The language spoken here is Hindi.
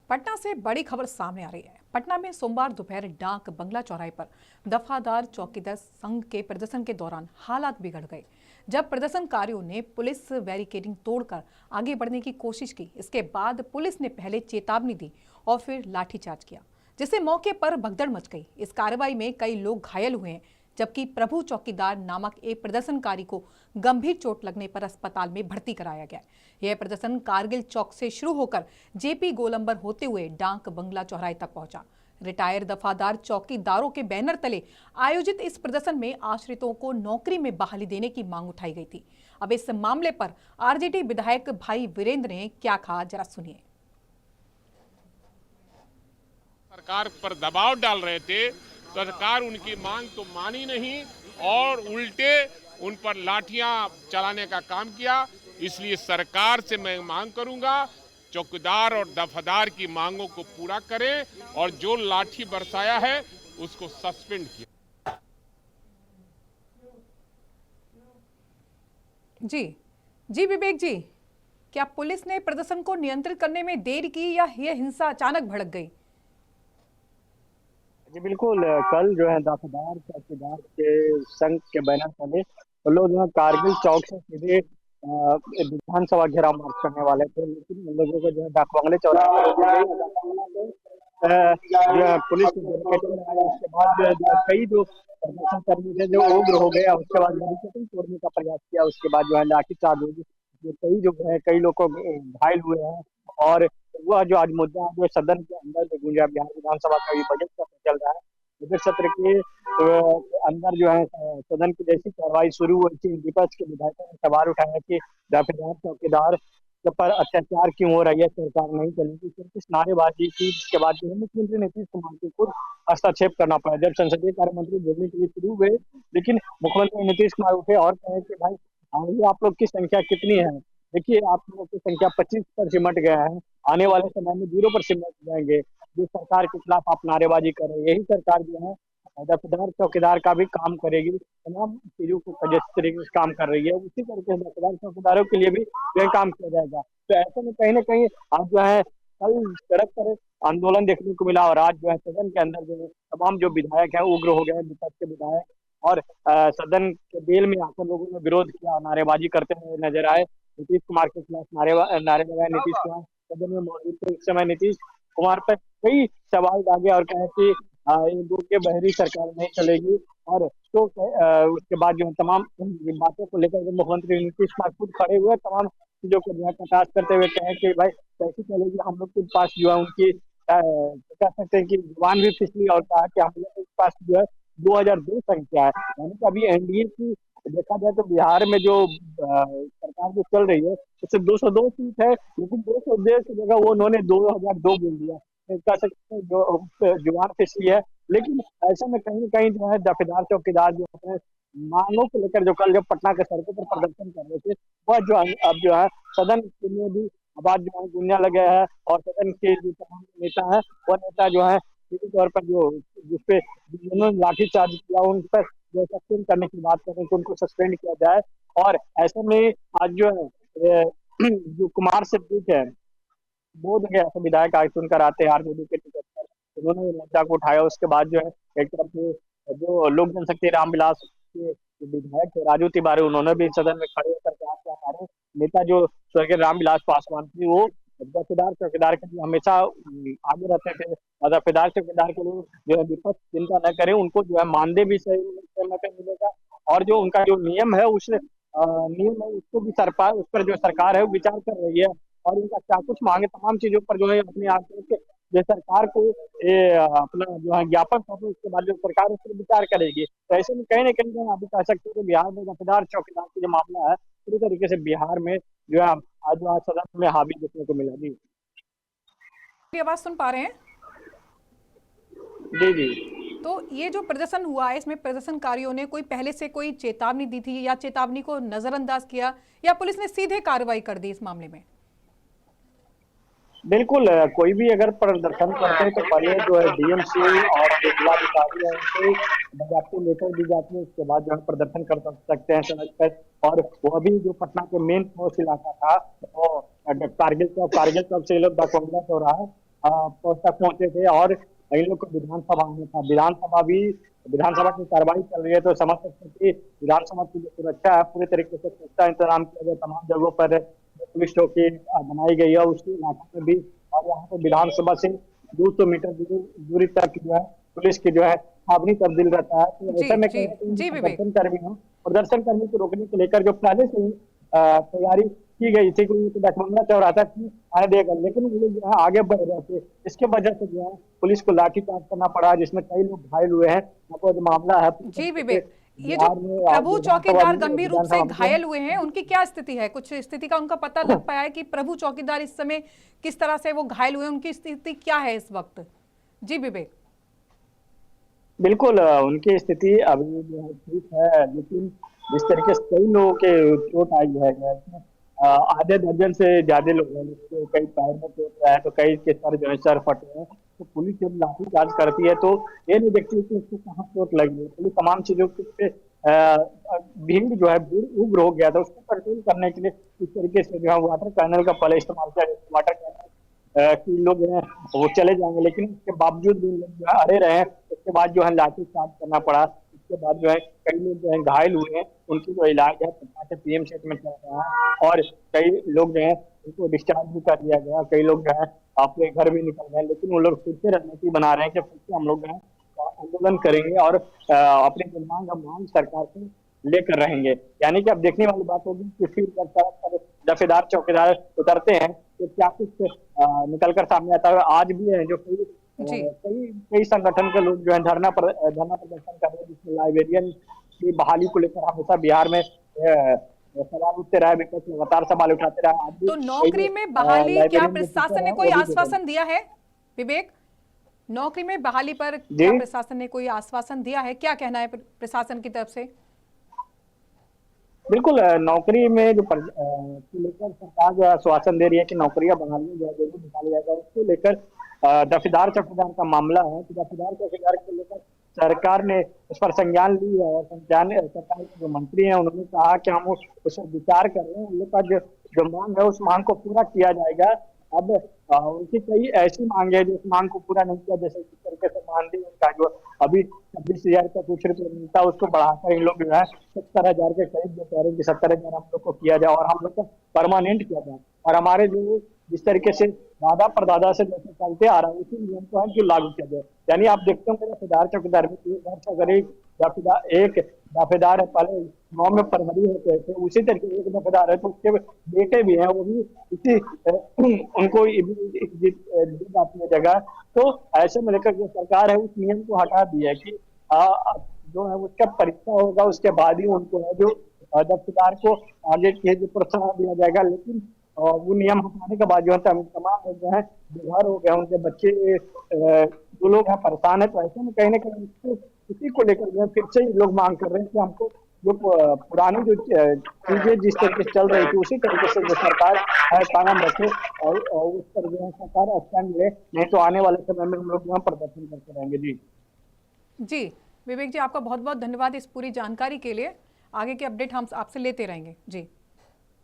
पटना से बड़ी खबर सामने आ रही है। पटना में सोमवार दोपहर डाक बंगला चौराहे पर दफादार चौकीदार संघ के प्रदर्शन के दौरान हालात बिगड़ गए। जब प्रदर्शनकारियों ने पुलिस बैरिकेडिंग तोड़कर आगे बढ़ने की कोशिश की, इसके बाद पुलिस ने पहले चेतावनी दी और फिर लाठीचार्ज किया, जिससे मौके पर भगदड़ मच गई। इस कार्रवाई में कई लोग घायल हुए हैं, जबकि प्रभु चौकीदार नामक एक प्रदर्शनकारी को गंभीर चोट लगने पर अस्पताल में भर्ती कराया गया। यह प्रदर्शन कारगिल चौक से शुरू होकर जेपी गोलंबर होते हुए डाक बंगला चौराहे तक पहुंचा। रिटायर दफादार चौकीदारों के बैनर तले आयोजित इस प्रदर्शन में आश्रितों को नौकरी में बहाली देने की मांग उठाई गई थी। अब इस मामले पर आरजेडी विधायक भाई वीरेंद्र ने क्या कहा, जरा सुनिए। सरकार पर दबाव डाल रहे थे, सरकार उनकी मांग तो मानी नहीं और उल्टे उन पर लाठियां चलाने का काम किया। इसलिए सरकार से मैं मांग करूंगा, चौकीदार और दफादार की मांगों को पूरा करें और जो लाठी बरसाया है उसको सस्पेंड किया। जी विवेक जी, क्या पुलिस ने प्रदर्शन को नियंत्रित करने में देर की या यह हिंसा अचानक भड़क गई? जी बिल्कुल, कल जो है दफादार चौकीदार के संघ के बैनर तले तो लोग जो है कारगिल चौक से सीधे विधानसभा घेराव मार्च करने वाले थे, लेकिन उन लोगों को जो है डाक बंगले चौराहे पर रोक दिया गया। जो है पुलिस की बैरिकेडिंग लगाई, उसके बाद जो कई जो प्रदर्शन कर्मी थे जो उग्र हो गए, उसके बाद बैरिकेडिंग तोड़ने का प्रयास किया, उसके बाद जो है लाठीचार्ज हुई। जो है कई लोग घायल हुए हैं और वह जो आज मुद्दा जो सदन के अंदर में गूंजा, बिहार विधानसभा का भी बजट सत्र चल रहा है। बजट सत्र के अंदर जो है सदन की जैसी कार्रवाई शुरू हुई थी, विपक्ष के विधायकों ने सवाल उठाया कि दफादार चौकीदार के पर अत्याचार क्यों हो रही है, सरकार नहीं चलेगी, फिर कुछ नारेबाजी की। इसके बाद जो है मुख्यमंत्री नीतीश कुमार को खुद हस्तक्षेप करना पड़ा। जब संसदीय कार्य मंत्री बोलने के लिए शुरू हुए, लेकिन मुख्यमंत्री नीतीश कुमार उठे और कहे कि भाई आगे आप लोग की संख्या कितनी है, देखिए आप लोगों की संख्या 25 पर सिमट गया है, आने वाले समय में 0 पर सिमट जाएंगे। जिस सरकार के खिलाफ आप नारेबाजी कर रहे हैं, यही सरकार जो है दफादार चौकीदार का भी काम करेगी, तमाम चीजों को जिस तरीके से काम कर रही है उसी तरीके से दफादार चौकीदारों के लिए भी यह काम किया जाएगा। तो ऐसे में कहीं ना कहीं आज जो है कल सड़क पर आंदोलन देखने को मिला और आज जो है सदन के अंदर जो है तमाम जो विधायक है उग्र हो गए, विपक्ष के विधायक और सदन के बेल में आकर लोगों ने विरोध किया, नारेबाजी करते हुए नजर आए। नीतीश कुमार के खिलाफ नारे लगाए। नीतीश कुमार सदन में मौजूद थे, उस समय नीतीश कुमार पर कई सवाल दागे और कहे कि इन दो के बहरी सरकार नहीं चलेगी। और तो उसके बाद जो तमाम बातों को लेकर मुख्यमंत्री नीतीश कुमार खुद खड़े हुए, तमाम चीजों को जो है कटाक्ष करते हुए कहे कि भाई कैसी चलेगी, हम लोग के पास जो है उनकी कह सकते हैं कि जुबान भी फिसली और कहा कि हम लोग के पास जो है 2002 संख्या है, यानी कि अभी एनडीए की देखा जाए तो बिहार में जो सरकार जो चल रही है उससे 202 सीट है, लेकिन 202 की जगह वो उन्होंने 2002 बोल दिया। कह सकते हैं जो जुबान फिसली है। लेकिन ऐसे में कहीं ना कहीं जो है दफादार चौकीदार जो है मांगों को लेकर जो कल जब पटना के सड़कों पर प्रदर्शन कर रहे थे, वह जो अब जो है सदन में भी आवाज जो है गूंजने लगे है और सदन के जो तमाम नेता है वह नेता जो है सीधे तौर पर जो जिसपे जिन्होंने लाठीचार्ज किया उन पर जो सस्पेंड करने की बात कर रहे हैं कि उनको सस्पेंड किया जाए। और ऐसे में आज जो है जो कुमार सिद्दीक है, बोध गया ऐसे विधायक आज सुनकर आते हैं आरजेडी के टिकट पर, उन्होंने मुद्दा को उठाया। उसके बाद जो है एक तरफ जो लोक जनशक्ति रामविलास के विधायक थे राजू तिवारी, उन्होंने भी सदन में खड़े होकर कहा कि हमारे नेता जो स्वर्गीय रामविलास पासवान थी वो दफादार चौकीदार के लिए हमेशा आगे रहते थे और दफादार चौकीदार के लिए जो है विपक्ष चिंता न करे, उनको जो है मानदेय भी सही समय पे मिलेगा और जो उनका जो नियम है उस नियम है उसको भी सरकार उस पर जो सरकार है वो विचार कर रही है और उनका क्या कुछ मांगे तमाम चीजों पर जो है अपने आप जो सरकार को अपना जो है ज्ञापन सौंपे, उसके बाद जो सरकार उस पर विचार करेगी। तो ऐसे में कहीं ना कहीं अभी कह सकते हैं कि बिहार में दफादार चौकीदार का जो मामला है पूरी तरीके से बिहार में जो है आज सदन में हावी देखने को मिला। जी आवाज सुन पा रहे हैं? जी जी। तो ये जो प्रदर्शन हुआ है, इसमें प्रदर्शनकारियों ने कोई पहले से कोई चेतावनी दी थी या चेतावनी को नजरअंदाज किया या पुलिस ने सीधे कार्रवाई कर दी इस मामले में? बिल्कुल, कोई भी अगर प्रदर्शन करते हैं तो पहले जो है डीएमसी और जो जिलाधिकारी है उनसे बाकायदा लेटर दी जाती है, उसके बाद जो है प्रदर्शन कर सकते हैं सड़क पर। और वो भी जो पटना के मेन फोर्स इलाका था वो कारगिल चौक से डाक बंगला चौराहा तक पहुंचे थे और इन लोग को विधानसभा में था। विधानसभा की कार्रवाई चल रही है, तो समझ सकते हैं कि विधानसभा की जो सुरक्षा है पूरे तरीके से पुख्ता इंतजाम किया गया। तमाम जगहों पर पुलिस चौकी बनाई गई है उसी इलाके में भी, और यहाँ पे विधानसभा से 200 मीटर दूरी तक जो है पुलिस की जो है छावनी तब्दील रहता है। तो जी ऐसे में जी जी विवेक। प्रदर्शन कर्मी को रोकने को लेकर जो पहले से ही तैयारी की गई थी, कोई डटमंगना चल रहा था कि आने देगा, लेकिन वो लोग जो है आगे बढ़ रहे थे। इसके वजह से जो है पुलिस को लाठीचार्ज करना पड़ा, जिसमें कई लोग घायल हुए हैं। आपको जो मामला है जी विवेक, ये जो प्रभु चौकीदार गंभीर रूप से घायल हुए हैं, उनकी क्या स्थिति है? कुछ स्थिति का उनका पता लग पाया है कि प्रभु चौकीदार इस समय किस तरह से वो घायल हुए, उनकी स्थिति क्या है इस वक्त? जी विवेक। बिल्कुल, उनकी स्थिति अभी जो है ठीक है, लेकिन जिस तरीके से कई लोगों के चोट आई है, इसमें आधे दर्जन से ज्यादा लोग हैं, जिसके कई पैर में चोट आया है, तो कई के सर जो है सर फटे हैं। तो पुलिस जब लाठीचार्ज करती है तो ये नहीं देखती कि उसको कहाँ चोट लगी है। पुलिस तमाम चीजों पे भीड़ जो है भीड़ उग्र हो गया था, उसको कंट्रोल करने के लिए इस तरीके से जो है वाटर कैनल का पहले इस्तेमाल किया। वाटर कैनल कि लोग हैं वो चले जाएंगे, लेकिन उसके बावजूद भी लोग जो है अड़े रहे। उसके बाद जो है लाठी चार्ज करना पड़ा। उसके बाद जो है कई लोग जो है घायल हुए हैं, उनकी जो इलाज है पटना के पीएमसीएच में चल रहा है, और कई लोग जो है उनको डिस्चार्ज भी कर दिया गया। कई लोग जो है अपने घर भी निकल गए, लेकिन वो लोग फिर से रणनीति बना रहे हैं कि फिर से हम लोग जो है आंदोलन करेंगे और अपनी जो मांग सरकार से लेकर रहेंगे। यानी कि अब देखने वाली बात होगी कि फिर जब सड़क पर दफेदार चौकीदार उतरते हैं तो क्या कुछ निकल कर सामने आता है। आज भी है जो कई संगठन के लोग जो है धरना प्रदर्शन कर रहे हैं, जिसमें लाइब्रेरियन की बहाली को लेकर हमेशा बिहार में सवाल उठते रहे, विपक्ष लगातार सवाल उठाते रहे। तो नौकरी में बहाली क्या प्रशासन ने कोई आश्वासन दिया है विवेक? नौकरी में बहाली पर क्या प्रशासन ने कोई आश्वासन दिया है? क्या कहना है प्रशासन की तरफ से? बिल्कुल, नौकरी में जो लेकर सरकार जो आश्वासन दे रही है कि नौकरियां बहाली जरूर निकाला जाएगा, उसको लेकर दफेदार चौकीदार का मामला है कि दफेदार चौकीदार को लेकर सरकार ने उस पर संज्ञान ली है, और सरकार के जो मंत्री हैं उन्होंने कहा कि हम उस पर विचार कर रहे हैं। उन लोग का जो मांग है उस मांग को पूरा किया जाएगा। अब उनकी कई ऐसी मांग है जो इस मांग को पूरा नहीं किया, जैसे किस तरीके से मानदेय उनका जो अभी 26,000 का कुछ रुपये मिलता है उसको बढ़ाकर इन लोग जो है 70,000 के करीब जो कह रहे हैं कि 70,000 हम लोग को किया जाए और हम लोग को परमानेंट किया जाए। और हमारे जो जिस तरीके से दादा परदादा से जैसे चलते आ रहा है उसी नियम को है कि लागू किया जाए। यानी आप देखते होंगे दफेदार चौकीदार में एक घर से अगर एक दफेदार है, पहले गाँव में प्रहरी होते थे, उसी तरीके एक दफेदार है तो उसके बेटे भी हैं, वो भी इसी उनको दी जाती है जगह। तो ऐसे में लेकर जो सरकार है उस नियम को हटा दिया है कि जो है उसका परीक्षा होगा, उसके बाद ही उनको है जो दफ्तरदार को आगे के जो प्रोत्साहन दिया जाएगा। लेकिन वो नियम हटाने के बाद जो है तमाम लोग जो है बेघर हो गए, उनके बच्चे जो लोग हैं परेशान है। तो ऐसे में कहीं ना कहीं इसी को लेकर जो है फिर से लोग मांग कर रहे हैं कि हमको जो पुरानी जो चीजें जिस तरीके से चल रही थी उसी तरीके से जो सरकार कायम रखे और उस पर जो है सरकार स्टैंड ले, नहीं तो आने वाले समय में हम लोग यहाँ प्रदर्शन करते रहेंगे। जी विवेक जी, आपका बहुत बहुत धन्यवाद इस पूरी जानकारी के लिए। आगे के अपडेट हम आपसे लेते रहेंगे। जी।